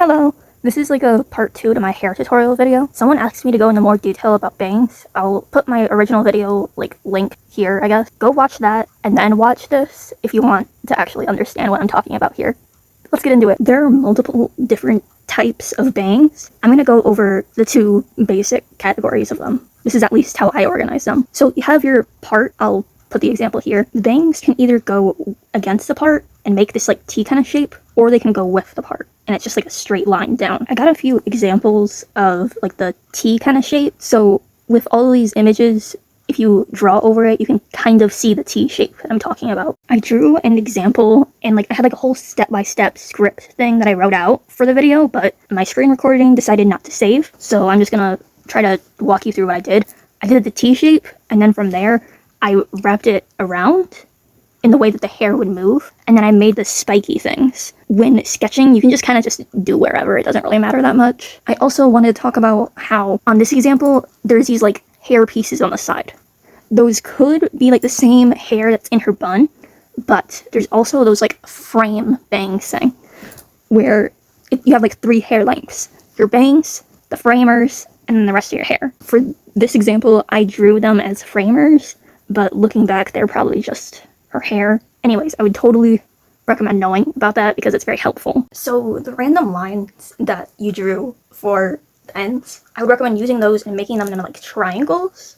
Hello! This is like a part 2 to my hair tutorial video. Someone asked me to go into more detail about bangs. I'll put my original video, link here, I guess. Go watch that, and then watch this if you want to actually understand what I'm talking about here. Let's get into it. There are multiple different types of bangs. I'm gonna go over the two basic categories of them. This is at least how I organize them. So you have your part. I'll put the example here. The bangs can either go against the part and make this like T kind of shape, or they can go with the part, and it's just like a straight line down. I got a few examples of like the T kind of shape. So with all of these images, if you draw over it, you can kind of see the T shape that I'm talking about. I drew an example, and I had like a whole step-by-step script thing that I wrote out for the video, but my screen recording decided not to save, so I'm just gonna try to walk you through what I did. I did the T shape, and then from there, I wrapped it around in the way that the hair would move, and then I made the spiky things. When sketching, you can just kind of just do wherever, it doesn't really matter that much. I also wanted to talk about how, on this example, there's these hair pieces on the side. Those could be the same hair that's in her bun, but there's also those frame bangs thing, where you have 3 hair lengths. Your bangs, the framers, and then the rest of your hair. For this example, I drew them as framers, but looking back, they're probably just her hair. Anyways, I would totally recommend knowing about that because it's very helpful. So the random lines that you drew for the ends, I would recommend using those and making them into triangles.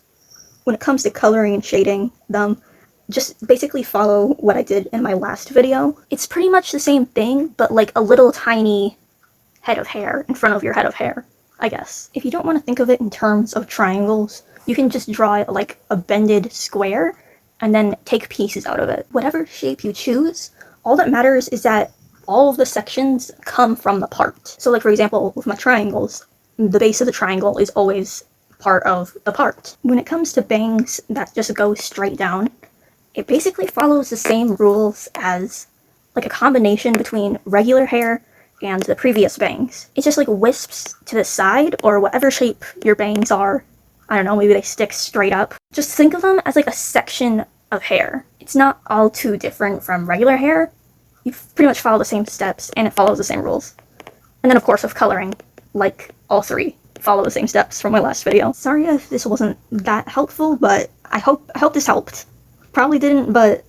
When it comes to coloring and shading them, just basically follow what I did in my last video. It's pretty much the same thing, but a little tiny head of hair in front of your head of hair, I guess. If you don't want to think of it in terms of triangles, you can just draw a bended square and then take pieces out of it. Whatever shape you choose, all that matters is that all of the sections come from the part. So for example, with my triangles, the base of the triangle is always part of the part. When it comes to bangs that just go straight down, it basically follows the same rules as a combination between regular hair and the previous bangs. It just wisps to the side, or whatever shape your bangs are. I don't know, maybe they stick straight up. Just think of them as a section of hair. It's not all too different from regular hair. You pretty much follow the same steps, and it follows the same rules. And then of course with coloring, all 3 follow the same steps from my last video. Sorry if this wasn't that helpful, but I hope this helped. Probably didn't, but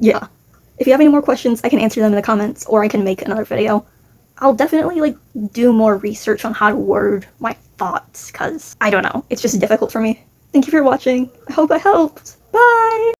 yeah. If you have any more questions, I can answer them in the comments, or I can make another video. I'll definitely do more research on how to word my thoughts, because I don't know, it's just difficult for me. Thank you for watching. I hope I helped. Bye!